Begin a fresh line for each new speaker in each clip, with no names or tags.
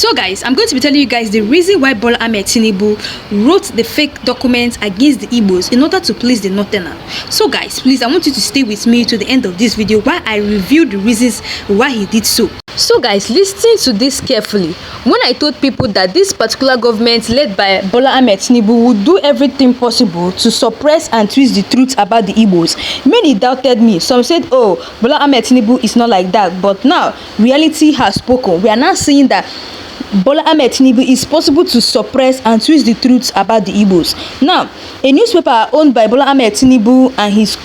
So guys, I'm going to be telling you guys the reason why Bola Ahmed Tinubu wrote the fake documents against the Igbos in order to please the Northerner. So guys, please, I want you to stay with me to the end of this video while I review the reasons why he did so. So guys, listen to this carefully. When I told people that this particular government led by Bola Ahmed Tinubu would do everything possible to suppress and twist the truth about the Igbos, many doubted me. Some said, oh, Bola Ahmed Tinubu is not like that. But now, reality has spoken. We are now seeing that Bola Ahmed Tinubu is possible to suppress and twist the truth about the Igbos. Now, a newspaper owned by Bola Ahmed Tinubu and his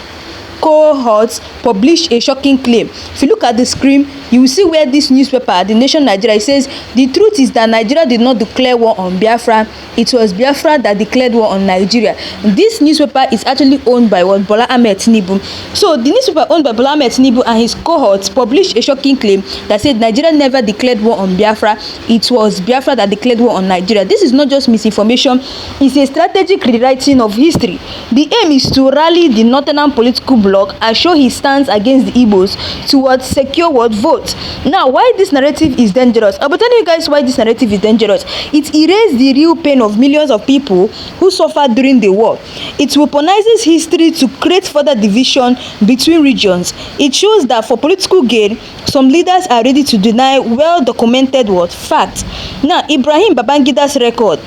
cohorts published a shocking claim. If you look at the screen, you will see where this newspaper, The Nation Nigeria, says the truth is that Nigeria did not declare war on Biafra. It was Biafra that declared war on Nigeria. This newspaper is actually owned by Bola Ahmed Tinubu. So the newspaper owned by Bola Ahmed Tinubu and his cohorts published a shocking claim that said Nigeria never declared war on Biafra. It was Biafra that declared war on Nigeria. This is not just misinformation. It's a strategic rewriting of history. The aim is to rally the northern political bloc and show his stance against the Igbos towards secure world vote. Now, why this narrative is dangerous? I'll be telling you guys why this narrative is dangerous. It erased the real pain of millions of people who suffered during the war. It weaponizes history to create further division between regions. It shows that for political gain, some leaders are ready to deny well-documented facts. Now, Ibrahim Babangida's record.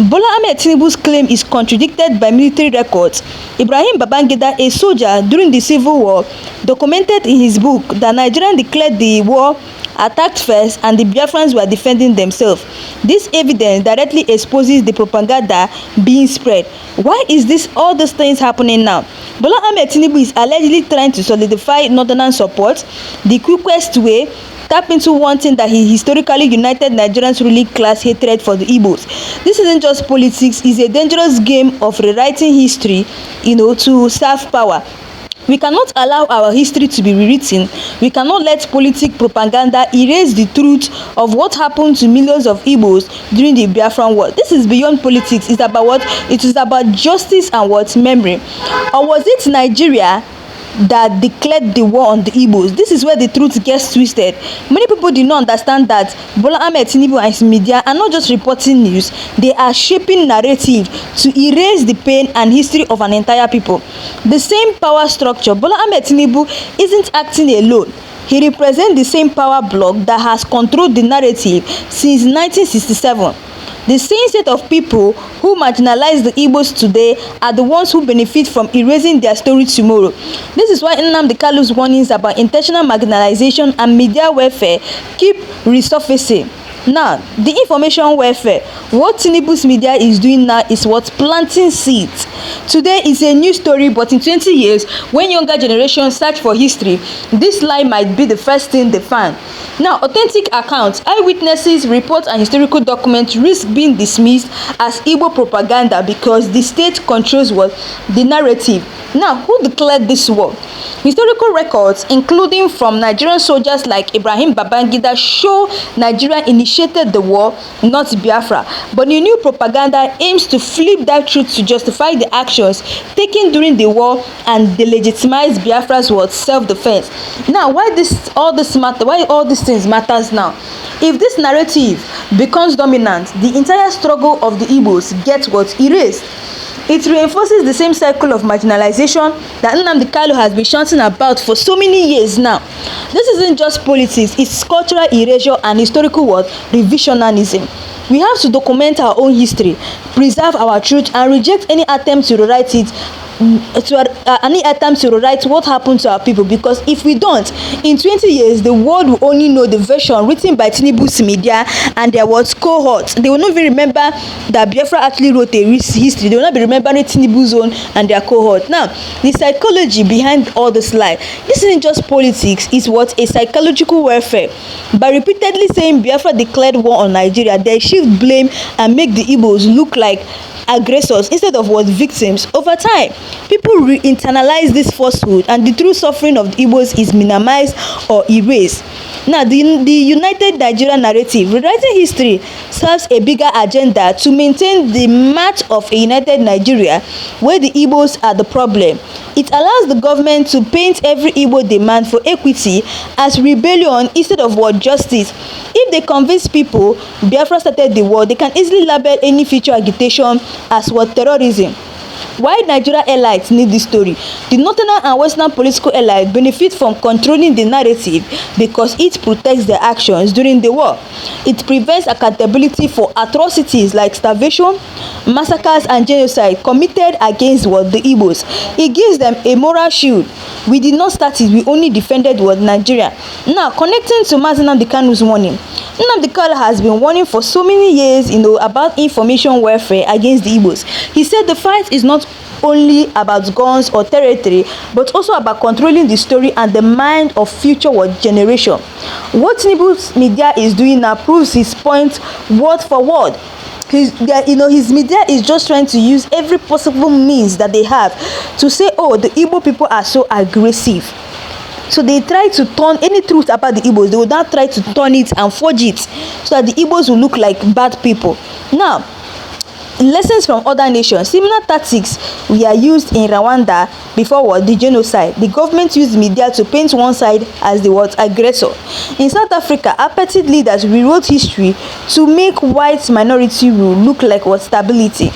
Bola Ahmed Tinubu's claim is contradicted by military records. Ibrahim Babangida, a soldier during the Civil War, documented in his book that Nigeria declared the war, attacked first, and the Biafrans were defending themselves. This evidence directly exposes the propaganda being spread. Why is all these things happening now? Bola Ahmed Tinubu is allegedly trying to solidify northern support. The quickest way, tap into one thing that he historically united Nigerians' ruling class hatred for the Igbos. This isn't just politics, it's a dangerous game of rewriting history, to serve power. We cannot allow our history to be rewritten. We cannot let political propaganda erase the truth of what happened to millions of Igbos during the Biafran war. This is beyond politics. It's about what? It is about justice and memory. Or was it Nigeria that declared the war on the Igbos? This is where the truth gets twisted. Many people do not understand that Bola Ahmed Tinubu and his media are not just reporting news, they are shaping narrative to erase the pain and history of an entire people. The same power structure, Bola Ahmed Tinubu isn't acting alone. He represents the same power bloc that has controlled the narrative since 1967. The same set of people who marginalize the Igbos today are the ones who benefit from erasing their story tomorrow. This is why Nnamdi Kanu's warnings about intentional marginalization and media welfare keep resurfacing. Now, the information warfare, what Tinubu's media is doing now is planting seeds. Today is a new story, but in 20 years, when younger generations search for history, this lie might be the first thing they find. Now, authentic accounts, eyewitnesses, reports, and historical documents risk being dismissed as Igbo propaganda because the state controls the narrative. Now, who declared this war? Historical records, including from Nigerian soldiers like Ibrahim Babangida, show Nigeria initiated the war, not Biafra. But the new propaganda aims to flip that truth to justify the actions taken during the war and delegitimize Biafra's self-defense. Now, why all these things matters now? If this narrative becomes dominant, the entire struggle of the Igbos gets erased. It reinforces the same cycle of marginalization that Nnamdi Kanu has been shouting about for so many years now. This isn't just politics, it's cultural erasure and historical revisionism. We have to document our own history, preserve our truth, and reject any attempt to rewrite what happened to our people, because if we don't, in 20 years the world will only know the version written by Tinubu's media and their cohorts. They will not even remember that Biafra actually wrote a history. They will not be remembering Tinubu's own and their cohort. Now, the psychology behind all this lie, this isn't just politics, it's a psychological warfare. By repeatedly saying Biafra declared war on Nigeria, they shift blame and make the Igbos look like aggressors instead of victims. Over time, people internalize this falsehood and the true suffering of the Igbos is minimized or erased. Now, the United Nigeria narrative, rewriting history, serves a bigger agenda to maintain the march of a united Nigeria where the Igbos are the problem. It allows the government to paint every Igbo demand for equity as rebellion instead of what justice. If they convince people Biafra started the war, they can easily label any future agitation as what terrorism. Why Nigeria Airlines need this story? The northern and western political allies benefit from controlling the narrative because it protects their actions during the war. It prevents accountability for atrocities like starvation, massacres and genocide committed against what the Igbos. It gives them a moral shield. We did not start it, we only defended what Nigeria. Now, connecting to Nnamdi Kanu's warning. Nnamdi Kanu has been warning for so many years, about information warfare against the Igbos. He said the fight is not only about guns or territory, but also about controlling the story and the mind of future generation. What Tinubu's media is doing now proves his point word for word. His media is just trying to use every possible means that they have to say, oh, the Igbo people are so aggressive. So they try to turn any truth about the Igbos, they will now try to turn it and forge it so that the Igbos will look like bad people. Now, lessons from other nations. Similar tactics were used in Rwanda before the genocide. The government used media to paint one side as the aggressor. In South Africa, apartheid leaders rewrote history to make white minority rule look like stability.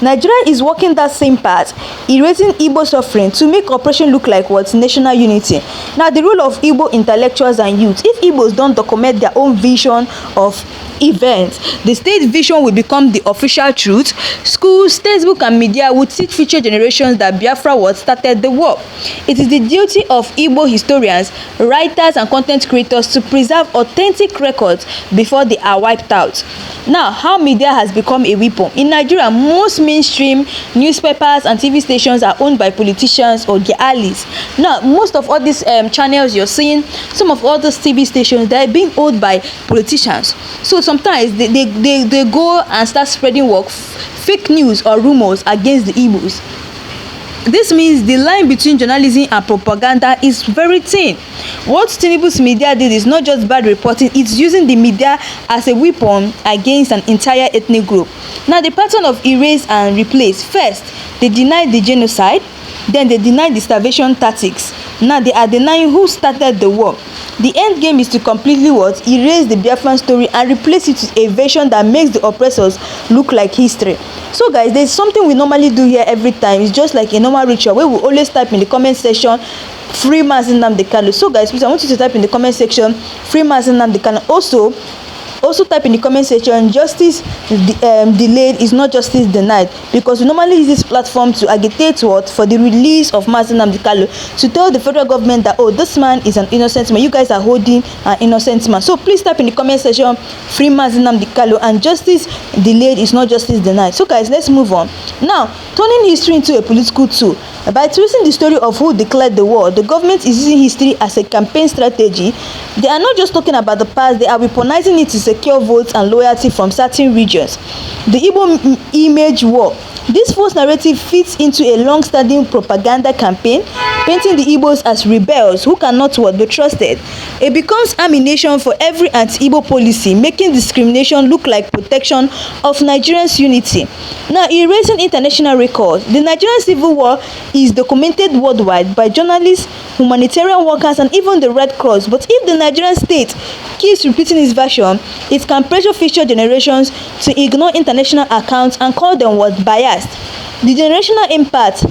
Nigeria is walking that same path, erasing Igbo suffering to make oppression look like national unity. Now, the role of Igbo intellectuals and youth. If Igbos don't document their own vision of events, the state vision will become the official truth. Schools, textbooks and media would teach future generations that Biafra started the war. It is the duty of Igbo historians, writers and content creators to preserve authentic records before they are wiped out. Now, how media has become a weapon. In Nigeria, most mainstream newspapers and TV stations are owned by politicians or their allies. Now, most of all these channels you're seeing, some of all these TV stations, they're being owned by politicians. So sometimes they go and start spreading fake news or rumors against the Igbos. This means the line between journalism and propaganda is very thin. What Tinubu's media did is not just bad reporting, it's using the media as a weapon against an entire ethnic group. Now, the pattern of erase and replace. First, they denied the genocide, then they denied the starvation tactics. Now they are denying who started the war. The end game is to completely erase the Biafran story and replace it with a version that makes the oppressors look like history. So guys, there's something we normally do here every time. It's just like a normal ritual where we always type in the comment section, free Nnamdi Kanu. So guys, please, I want you to type in the comment section, free Nnamdi Kanu. Also type in the comment section, justice delayed is not justice denied, because we normally use this platform to agitate for the release of Nnamdi Kanu, to tell the federal government that, oh, this man is an innocent man, you guys are holding an innocent man. So please type in the comment section, free Nnamdi Kanu, and justice delayed is not justice denied. So guys, let's move on. Now, turning history into a political tool. By twisting the story of who declared the war, the government is using history as a campaign strategy. They are not just talking about the past, they are weaponizing it to secure votes and loyalty from certain regions. The Igbo image war. This false narrative fits into a long-standing propaganda campaign, painting the Igbos as rebels who cannot be trusted. It becomes ammunition for every anti-Igbo policy, making discrimination look like protection of Nigerians' unity. Now, erasing international records. The Nigerian Civil War is documented worldwide by journalists, humanitarian workers, and even the Red Cross. But if the Nigerian state keeps repeating its version, it can pressure future generations to ignore international accounts and call them biased. The generational impact.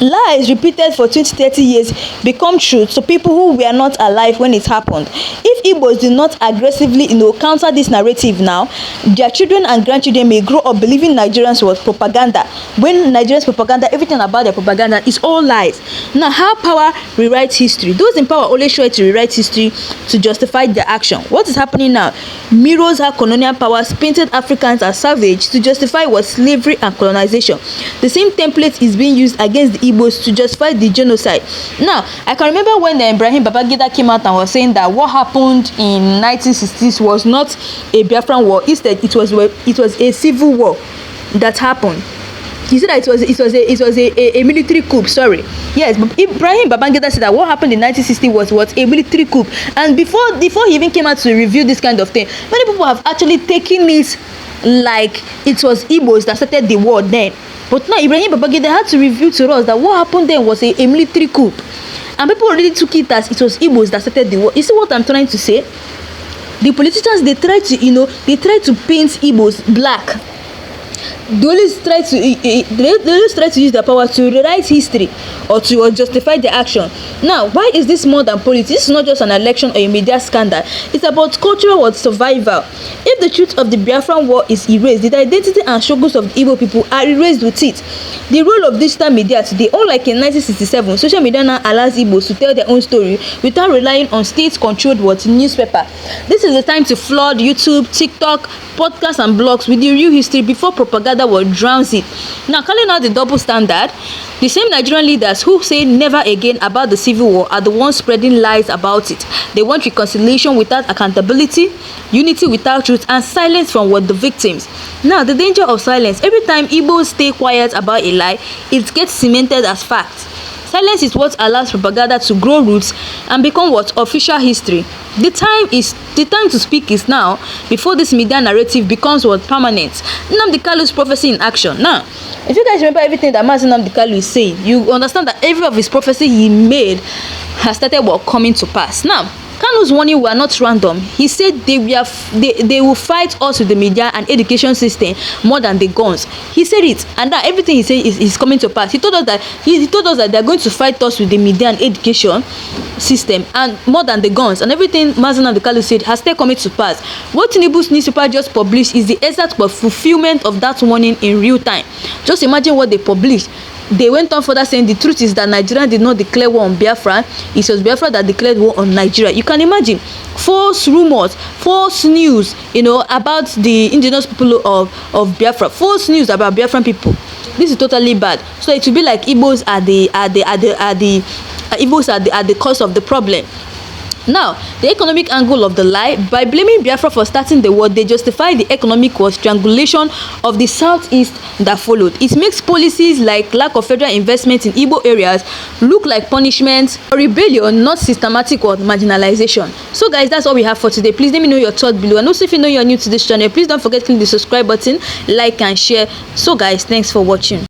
Lies repeated for 20-30 years become truth to people who were not alive when it happened. If Igbos did not aggressively counter this narrative now, their children and grandchildren may grow up believing Nigerians was propaganda. When Nigerians propaganda, everything about their propaganda is all lies. Now, how power rewrites history. Those in power always try to rewrite history to justify their action. What is happening now mirrors how colonial powers painted Africans as savage to justify slavery and colonization. The same template is being used against the Igbos to justify the genocide. Now, I can remember when Ibrahim Babangida came out and was saying that what happened in 1960s was not a Biafran war. Instead, it was a civil war that happened. He said that it was a military coup. Sorry, yes, but Ibrahim Babangida said that what happened in 1960 was what, a military coup. And before he even came out to review this kind of thing, many people have actually taken it like it was Igbos that started the war then. But now Ibrahim Babangida had to reveal to us that what happened then was a military coup, and people already took it as it was Igbos that started the war. You see what I'm trying to say? The politicians, they try to, they try to paint Igbos black. They always try to use their power to rewrite history or to justify their action. Now, why is this more than politics? This is not just an election or a media scandal. It's about cultural survival. If the truth of the Biafran war is erased, the identity and struggles of the Igbo people are erased with it. The role of digital media today, unlike in 1967, social media now allows Igbos to tell their own story without relying on state-controlled newspaper. This is the time to flood YouTube, TikTok, podcasts and blogs with the real history before propaganda will drown it. Now, calling out the double standard, the same Nigerian leaders who say never again about the civil war are the ones spreading lies about it. They want reconciliation without accountability, unity without truth, and silence from the victims. Now, the danger of silence: every time Igbos stay quiet about a lie, it gets cemented as fact. Silence is what allows propaganda to grow roots and become official history. The time to speak is now, before this media narrative becomes permanent. Nnamdi Kanu's prophecy in action. Now, if you guys remember everything that Nnamdi Kanu is saying, you understand that every of his prophecy he made has started coming to pass. Now, Kanu's warning were not random. He said they will fight us with the media and education system more than the guns. He said it, and that everything he said is coming to pass. He told us that they are going to fight us with the media and education system and more than the guns, and everything Nnamdi Kanu said has still coming to pass. What Tinubu's newspaper just published is the exact fulfillment of that warning in real time. Just imagine what they published. They went on further saying the truth is that Nigeria did not declare war on Biafra. It was Biafra that declared war on Nigeria. You can imagine false rumors, false news, about the indigenous people of Biafra, false news about Biafran people. This is totally bad. So it will be like Igbos are the cause of the problem. Now, the economic angle of the lie: by blaming Biafra for starting the war, they justify the economic strangulation of the southeast that followed. It makes policies like lack of federal investment in Igbo areas look like punishment or rebellion, not systematic or marginalization. So guys, that's all we have for today. Please let me know your thoughts below, and also if you know you're new to this channel, please don't forget to click the subscribe button, like and share. So guys, thanks for watching.